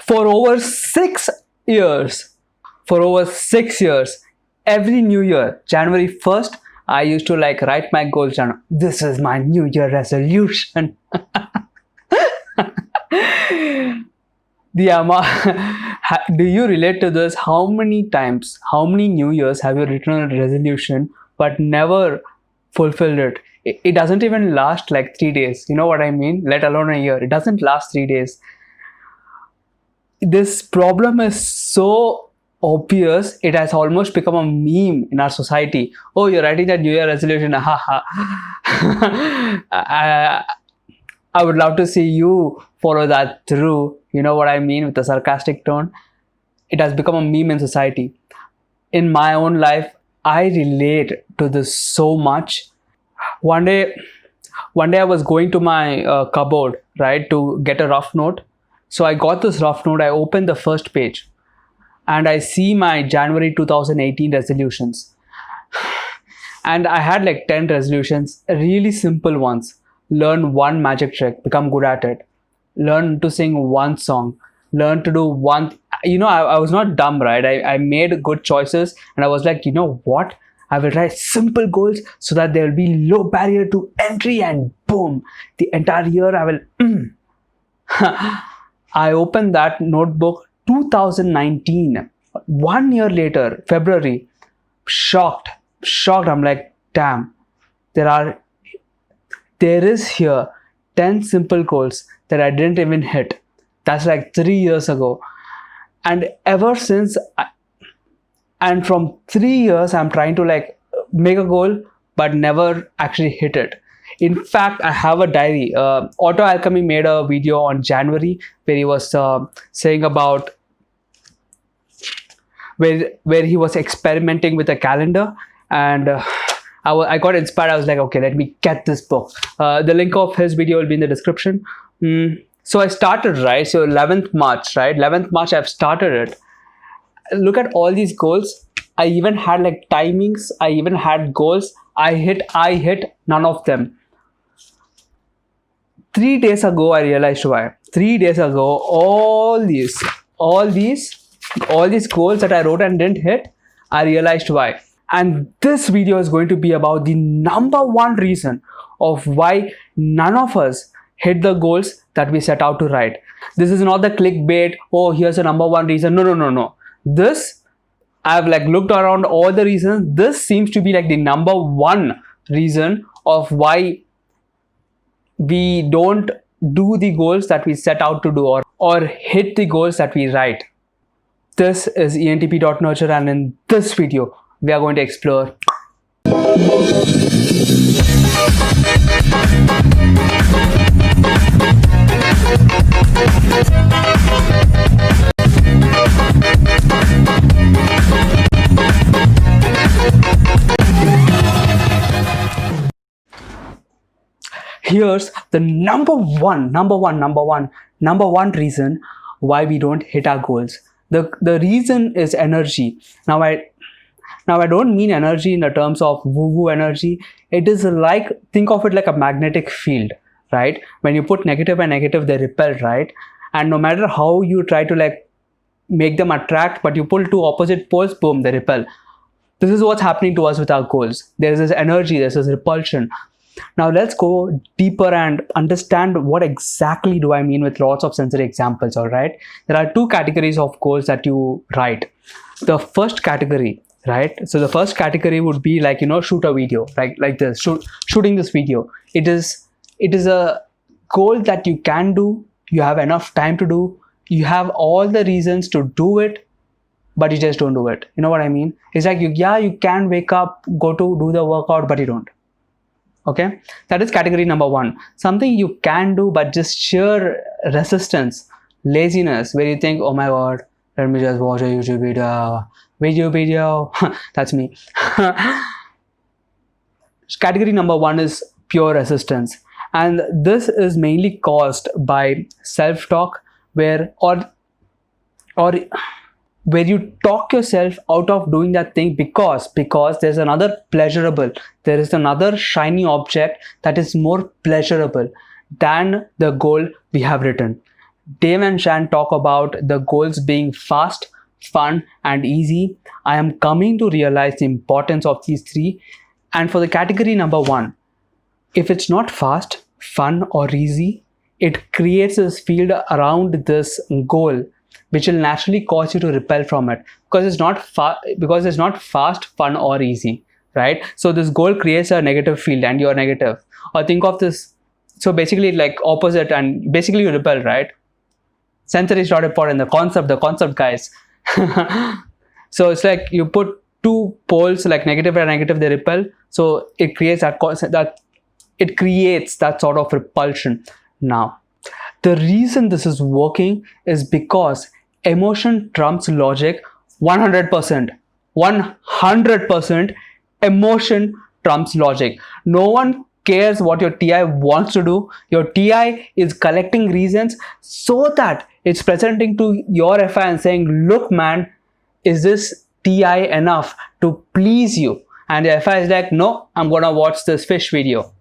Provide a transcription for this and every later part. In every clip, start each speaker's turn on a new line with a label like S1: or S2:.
S1: For over 6 years, every new year, January 1st, I used to like write my goals down. This is my new year resolution. Do you relate to this? How many times, how many new years have you written a resolution but never fulfilled it? It doesn't even last like 3 days. You know what I mean? Let alone a year. It doesn't last 3 days. This problem is so obvious, it has almost become a meme in our society. Oh, you're writing that New Year resolution. I would love to see you follow that through. You know what I mean? With a sarcastic tone. It has become a meme in society. In my own life, I relate to this so much. One day I was going to my cupboard, right, to get a rough note. So I got this rough note. I opened the first page and I see my January 2018 resolutions. And I had like 10 resolutions, really simple ones. Learn one magic trick, become good at it. Learn to sing one song. Learn to do one. I was not dumb, right? I made good choices and I was like, you know what? I will write simple goals so that there will be low barrier to entry, and boom, the entire year I will. I opened that notebook 2019, 1 year later, February, shocked. I'm like, damn, there is here 10 simple goals that I didn't even hit. That's like 3 years ago. And ever since, and from 3 years, I'm trying to like make a goal, but never actually hit it. In fact, I have a diary. Auto Alchemy made a video on January where he was saying about where he was experimenting with a calendar, and I got inspired. I was like, okay, let me get this book. The link of his video will be in the description. So I started, right? So 11th March, right? 11th March, I've started it. Look at all these goals. I even had like timings. I even had goals. I hit none of them. 3 days ago, I realized why. 3 days ago, all these goals that I wrote and didn't hit, I realized why. And this video is going to be about the number one reason of why none of us hit the goals that we set out to write. This is not the clickbait. Oh, here's the number one reason. No. This, I've like looked around all the reasons. This seems to be like the number one reason of why we don't do the goals that we set out to do, or hit the goals that we write. This is ENTP.nurture, and in this video, we are going to explore here's the number one reason why we don't hit our goals. The reason is energy. Now I don't mean energy in the terms of woo-woo energy. It is like, think of it like a magnetic field, right? When you put negative and negative, they repel, right? And no matter how you try to like make them attract, but you pull two opposite poles, boom, they repel. This is what's happening to us with our goals. There is this energy, there's this repulsion. Now let's go deeper and understand what exactly do I mean with lots of sensory examples, all right? There are two categories of goals that you write. The first category, right? So the first category would be like, shoot a video, like this, shooting this video. It is a goal that you can do, you have enough time to do, you have all the reasons to do it, but you just don't do it. You know what I mean? It's like, you can wake up, go to do the workout, but you don't. Okay, that is category number one. Something you can do, but just sheer resistance, laziness, where you think, oh my god, let me just watch a YouTube video. That's me. Category number one is pure resistance, and this is mainly caused by self-talk, where you talk yourself out of doing that thing because there's another pleasurable, there is another shiny object that is more pleasurable than the goal we have written. Dave and Shan talk about the goals being fast, fun, and easy. I am coming to realize the importance of these three. And for the category number 1, if it's not fast, fun, or easy, it creates this field around this goal, which will naturally cause you to repel from it because it's not fast, fun, or easy, right? So this goal creates a negative field, and you're negative. Or think of this. So basically, like opposite, and basically you repel, right? Center is not important. The concept, guys. So it's like you put two poles, like negative and negative, they repel. So it creates that sort of repulsion. Now, the reason this is working is because emotion trumps logic 100%. 100% emotion trumps logic. No one cares what your TI wants to do. Your TI is collecting reasons so that it's presenting to your FI and saying, look man, is this TI enough to please you? And the FI is like, no, I'm gonna watch this fish video.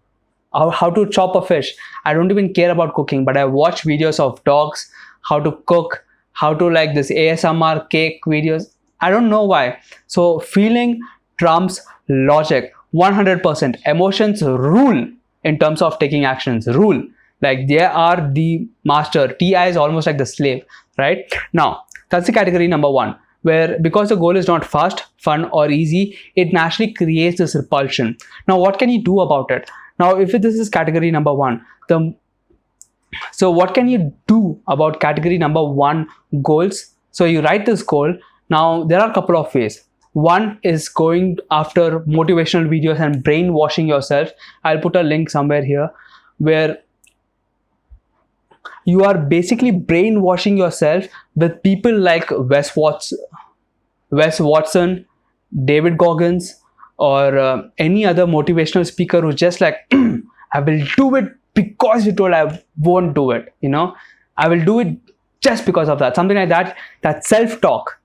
S1: How to chop a fish. I don't even care about cooking, but I watch videos of dogs, how to cook, how to like this ASMR cake videos. I don't know why. So feeling trumps logic 100%. Emotions rule in terms of taking actions. Rule. Like they are the master. TI is almost like the slave, right? Now, that's the category number 1, where because the goal is not fast, fun, or easy, it naturally creates this repulsion. Now, what can you do about it? Now, if this is category number 1, so what can you do about category number 1 goals? So you write this goal. Now, there are a couple of ways. One is going after motivational videos and brainwashing yourself. I'll put a link somewhere here where you are basically brainwashing yourself with people like Wes Watson, David Goggins, or any other motivational speaker who's just like, I will do it because you told I won't do it. I will do it just because of that. Something like that. That self-talk.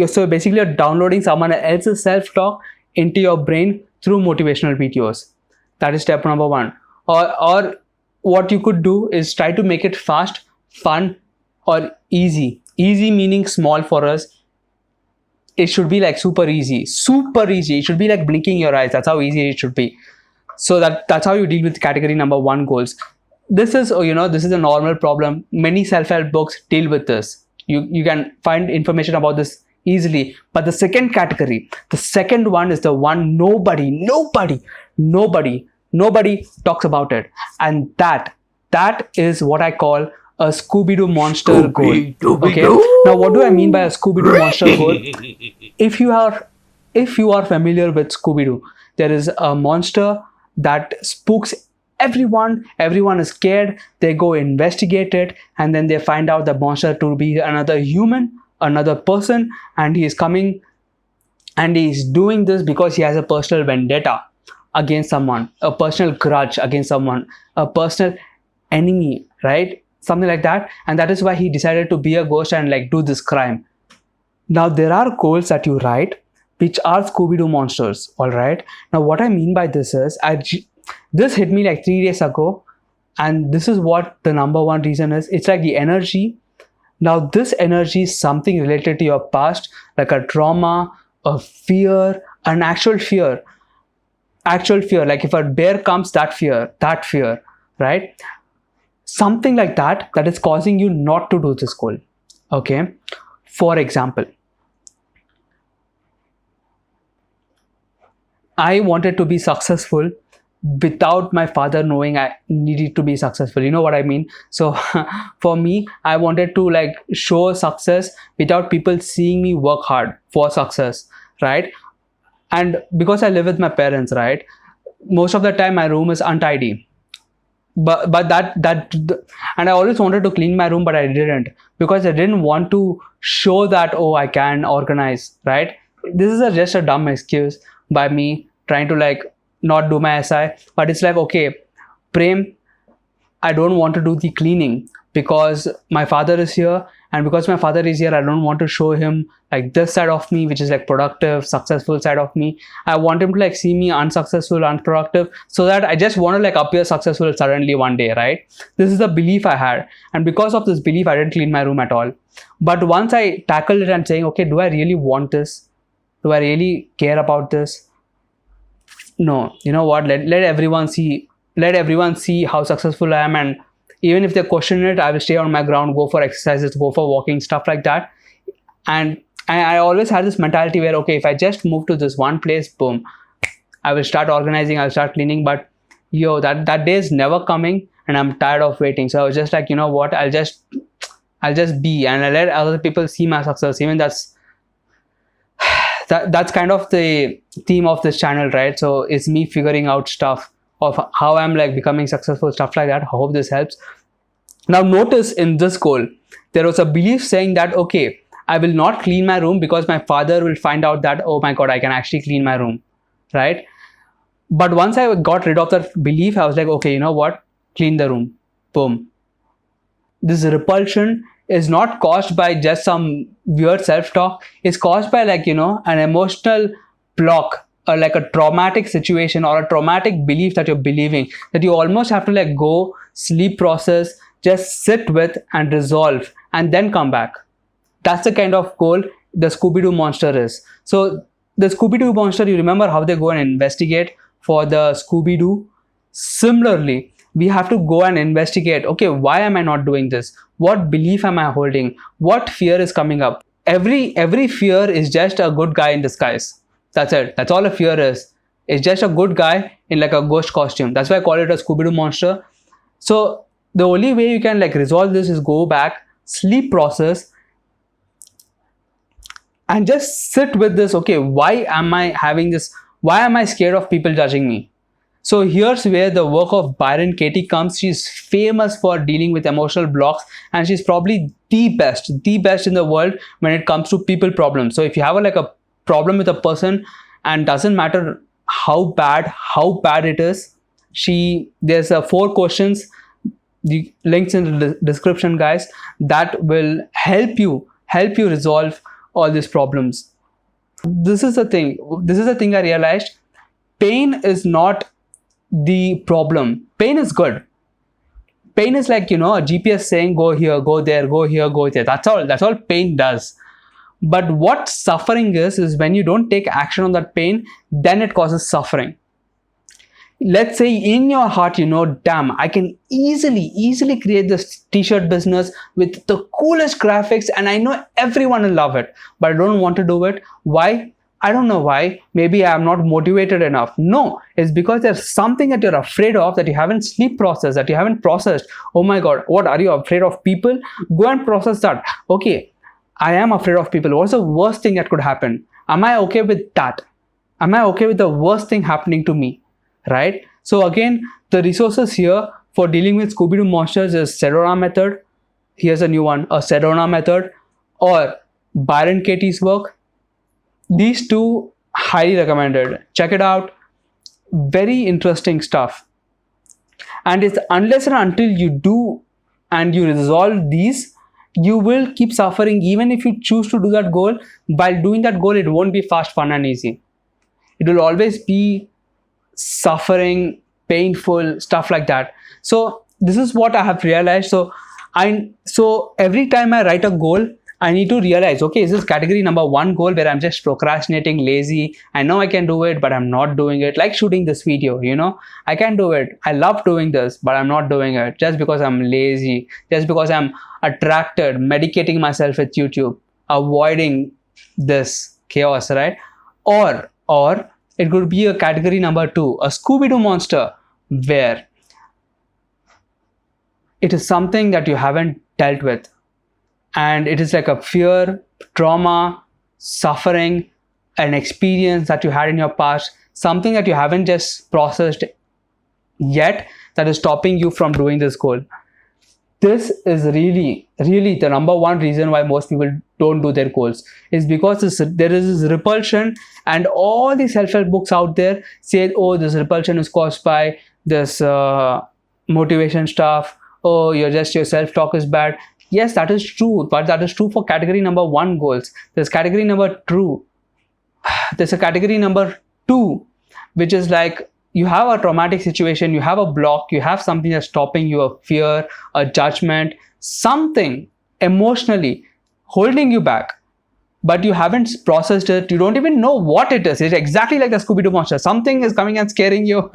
S1: So basically you're downloading someone else's self-talk into your brain through motivational videos. That is step number 1. Or what you could do is try to make it fast, fun, or easy. Easy meaning small for us. It should be like super easy. Super easy. It should be like blinking your eyes. That's how easy it should be. So that's how you deal with category number 1 goals. This is a normal problem. Many self-help books deal with this. You can find information about this easily. But the second category, the second one is the one nobody talks about it. And that is what I call a Scooby-Doo monster goal. Okay. Now, what do I mean by a Scooby-Doo monster goal? If you are familiar with Scooby-Doo, there is a monster that spooks everyone. Everyone is scared. They go investigate it, and then they find out the monster to be another human, another person, and he is coming, and he is doing this because he has a personal vendetta against someone, a personal grudge against someone, a personal enemy, right? Something like that. And that is why he decided to be a ghost and like do this crime. Now, there are goals that you write which are Scooby-Doo monsters. All right. Now, what I mean by this is, this hit me like 3 days ago, and this is what the number 1 reason is. It's like the energy. Now, this energy is something related to your past, like a trauma, a fear, an actual fear. Like if a bear comes, that fear, right? Something like that is causing you not to do this goal. Okay. For example, I wanted to be successful without my father knowing I needed to be successful. You know what I mean? So for me, I wanted to like show success without people seeing me work hard for success, right? And because I live with my parents, right, most of the time my room is untidy. But that and I always wanted to clean my room, but I didn't, because I didn't want to show that, oh, I can organize, right? This is just a dumb excuse by me trying to like not do my SI. But it's like, okay, Prem, I don't want to do the cleaning because my father is here and because my father is here, I don't want to show him like this side of me, which is like productive, successful side of me. I want him to like see me unsuccessful, unproductive, so that I just want to like appear successful suddenly one day, right? This is the belief I had, and because of this belief, I didn't clean my room at all. But once I tackled it and saying, okay, do I really want this? Do I really care about this? No, you know what? Let everyone see. Let everyone see how successful I am, and even if they question it, I will stay on my ground, go for exercises, go for walking, stuff like that. And I always had this mentality where, okay, if I just move to this one place, boom, I will start organizing, I'll start cleaning. But yo, that day is never coming, and I'm tired of waiting. So I was just like, you know what? I'll just be, and I let other people see my success. Even that's kind of the theme of this channel, right? So it's me figuring out stuff of how I'm like becoming successful, stuff like that. I hope this helps. Now notice in this goal, there was a belief saying that, okay, I will not clean my room because my father will find out that, oh my God, I can actually clean my room, right? But once I got rid of that belief, I was like, okay, you know what? Clean the room. Boom. This repulsion is not caused by just some weird self-talk. It's caused by like, an emotional block, or like a traumatic situation or a traumatic belief that you're believing, that you almost have to like go, sleep, process, just sit with and resolve, and then come back. That's the kind of goal the Scooby-Doo monster is. So the Scooby-Doo monster, you remember how they go and investigate for the Scooby-Doo? Similarly, we have to go and investigate, okay, why am I not doing this? What belief am I holding? What fear is coming up? Every fear is just a good guy in disguise. That's it. That's all a fear is. It's just a good guy in like a ghost costume. That's why I call it a Scooby-Doo monster. So the only way you can like resolve this is go back, sleep, process, and just sit with this. Okay, why am I having this? Why am I scared of people judging me? So here's where the work of Byron Katie comes. She's famous for dealing with emotional blocks, and she's probably the best in the world when it comes to people problems. So if you have a problem with a person, and doesn't matter how bad it is, there's 4 questions, the links in the description, guys, that will help you resolve all these problems. This is the thing I realized. Pain is not the problem. Pain is good. Pain is like, a GPS saying go here, go there, go here, go there. That's all pain does. But what suffering is when you don't take action on that pain, then it causes suffering. Let's say in your heart, damn, I can easily create this t-shirt business with the coolest graphics, and I know everyone will love it, but I don't want to do it. Why? I don't know why. Maybe I'm not motivated enough. No, it's because there's something that you're afraid of, that you haven't sleep processed, that you haven't processed. Oh my God, what are you afraid of? People? Go and process that. Okay, I am afraid of people. What's the worst thing that could happen? Am I okay with that? Am I okay with the worst thing happening to me? Right? So again, the resources here for dealing with Scooby-Doo monsters is Sedona Method. Here's a new one, a Sedona Method, or Byron Katie's work. These 2 highly recommended. Check it out. Very interesting stuff. And it's unless and until you do and you resolve these, you will keep suffering. Even if you choose to do that goal, while doing that goal, it won't be fast, fun, and easy. It will always be suffering, painful, stuff like that. So this is what I have realized. So every time I write a goal, I need to realize, okay, is this category number 1 goal where I'm just procrastinating, lazy? I know I can do it, but I'm not doing it. Like shooting this video, I can do it. I love doing this, but I'm not doing it just because I'm lazy, just because I'm attracted, medicating myself with YouTube, avoiding this chaos, right? Or it could be a category number 2, a Scooby-Doo monster, where it is something that you haven't dealt with. And it is like a fear, trauma, suffering, an experience that you had in your past, something that you haven't just processed yet, that is stopping you from doing this goal. This is really the number 1 reason why most people don't do their goals, is because there is this repulsion, and all the self-help books out there say, oh, this repulsion is caused by this motivation stuff. Oh, your self-talk is bad. Yes, that is true, but that is true for category number 1 goals. There's category number 2. There's a category number 2, which is like you have a traumatic situation, you have a block, you have something that's stopping you, a fear, a judgment, something emotionally holding you back, but you haven't processed it. You don't even know what it is. It's exactly like the Scooby-Doo monster. Something is coming and scaring you.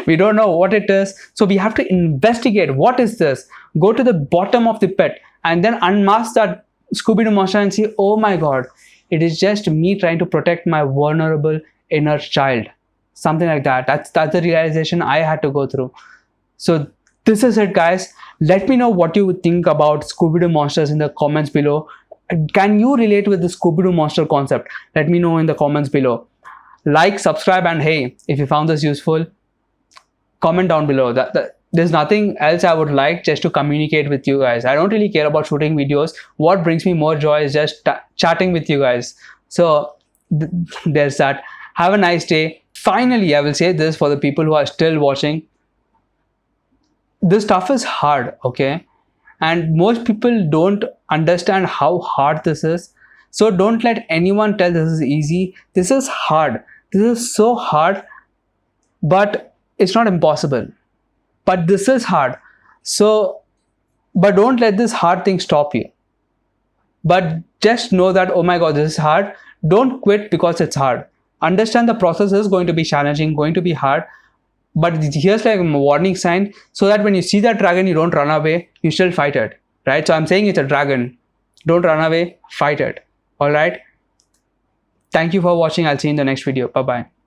S1: We don't know what it is. So we have to investigate. What is this? Go to the bottom of the pit and then unmask that Scooby-Doo monster and see, oh my God, it is just me trying to protect my vulnerable inner child. Something like that. That's the realization I had to go through. So this is it, guys. Let me know what you think about Scooby-Doo monsters in the comments below. Can you relate with the Scooby-Doo monster concept? Let me know in the comments below. Like, subscribe, and hey, if you found this useful, comment down below. There's nothing else I would like, just to communicate with you guys. I don't really care about shooting videos. What brings me more joy is just chatting with you guys. So there's that. Have a nice day. Finally, I will say this for the people who are still watching. This stuff is hard, okay? And most people don't understand how hard this is. So don't let anyone tell this is easy. This is hard. This is so hard, but it's not impossible. But this is hard. So, but don't let this hard thing stop you. But just know that, oh my God, this is hard. Don't quit because it's hard. Understand the process is going to be challenging, going to be hard. But here's like a warning sign, so that when you see that dragon, you don't run away, you still fight it, right? So I'm saying it's a dragon. Don't run away, fight it. All right. Thank you for watching. I'll see you in the next video. Bye-bye.